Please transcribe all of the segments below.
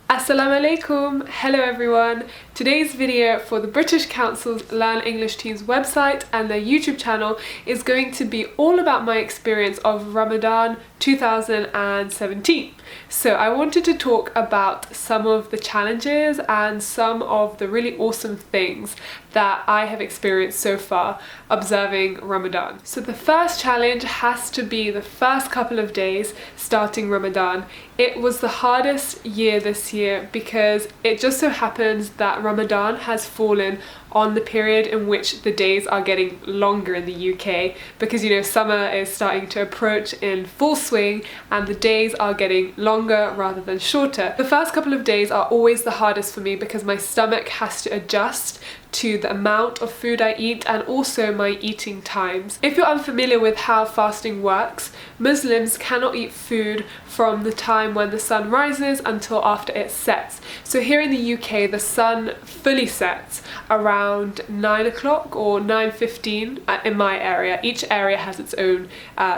Assalamu alaikum! Hello everyone! Today's video for the British Council's Learn English Teens website and their YouTube channel is going to be all about my experience of Ramadan 2017. So I wanted to talk about some of the challenges and some of the really awesome things that I have experienced so far observing Ramadan. So the first challenge has to be the first couple of days starting Ramadan. It was the hardest year this year because it just so happens that Ramadan has fallen on the period in which the days are getting longer in the UK because, you know, summer is starting to approach in full swing and the days are getting longer rather than shorter. The first couple of days are always the hardest for me because my stomach has to adjust to the amount of food I eat and also my eating times. If you're unfamiliar with how fasting works, Muslims cannot eat food from the time when the sun rises until after it sets. So here in the UK, the sun fully sets around 9 o'clock or 9:15 in my area. Each area has its own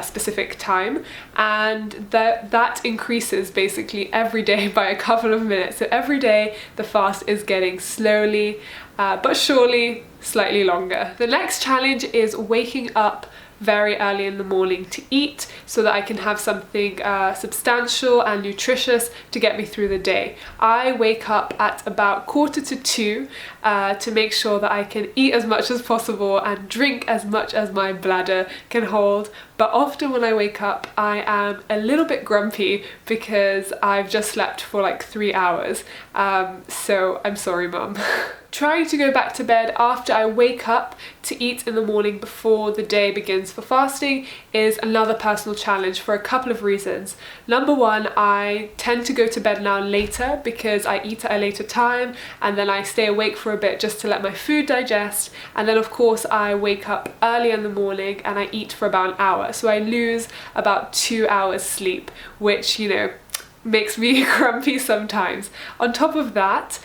specific time, and that increases basically every day by a couple of minutes. So every day the fast is getting slowly but surely slightly longer. The next challenge is waking up very early in the morning to eat so that I can have something substantial and nutritious to get me through the day. I wake up at about 1:45 to make sure that I can eat as much as possible and drink as much as my bladder can hold. But often when I wake up, I am a little bit grumpy because I've just slept for like 3 hours. So I'm sorry, Mum. Trying to go back to bed after I wake up to eat in the morning before the day begins for fasting is another personal challenge for a couple of reasons. Number one, I tend to go to bed now later because I eat at a later time and then I stay awake for a bit just to let my food digest, and then of course I wake up early in the morning and I eat for about an hour, so I lose about 2 hours sleep, which, you know, makes me grumpy sometimes. On top of that,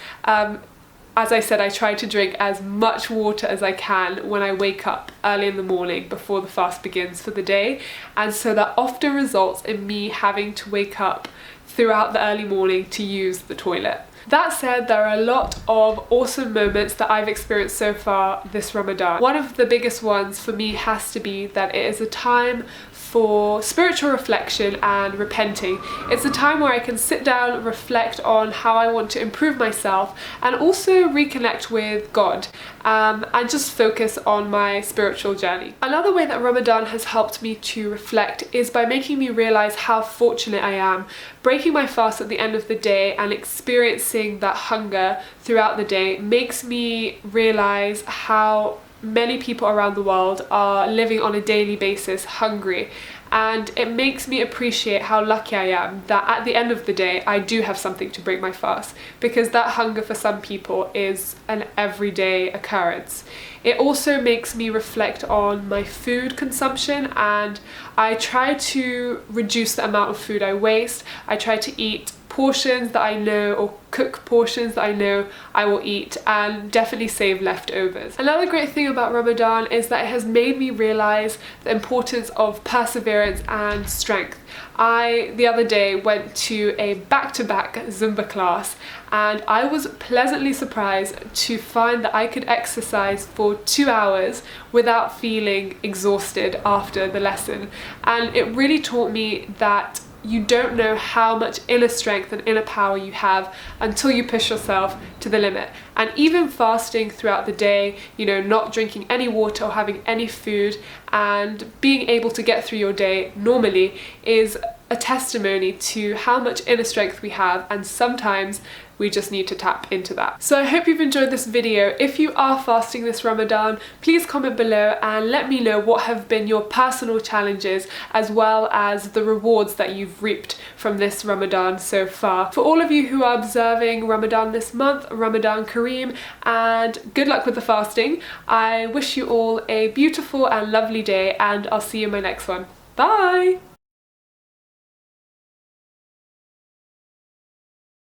as I said, I try to drink as much water as I can when I wake up early in the morning before the fast begins for the day, and so that often results in me having to wake up throughout the early morning to use the toilet. That said, there are a lot of awesome moments that I've experienced so far this Ramadan. One of the biggest ones for me has to be that it is a time for spiritual reflection and repenting. It's a time where I can sit down, reflect on how I want to improve myself and also reconnect with God and just focus on my spiritual journey. Another way that Ramadan has helped me to reflect is by making me realize how fortunate I am. Breaking my fast at the end of the day and experiencing that hunger throughout the day makes me realize how many people around the world are living on a daily basis hungry, and it makes me appreciate how lucky I am that at the end of the day I do have something to break my fast, because that hunger for some people is an everyday occurrence. It also makes me reflect on my food consumption, and I try to reduce the amount of food I waste. I try to eat portions that I know, or cook portions that I know I will eat, and definitely save leftovers. Another great thing about Ramadan is that it has made me realize the importance of perseverance and strength. I, the other day, went to a back-to-back Zumba class and I was pleasantly surprised to find that I could exercise for 2 hours without feeling exhausted after the lesson. And it really taught me that you don't know how much inner strength and inner power you have until you push yourself to the limit. And even fasting throughout the day, you know, not drinking any water or having any food and being able to get through your day normally is a testimony to how much inner strength we have, and sometimes we just need to tap into that. So I hope you've enjoyed this video. If you are fasting this Ramadan, please comment below and let me know what have been your personal challenges as well as the rewards that you've reaped from this Ramadan so far. For all of you who are observing Ramadan this month, Ramadan Kareem, and good luck with the fasting. I wish you all a beautiful and lovely day, and I'll see you in my next one. Bye!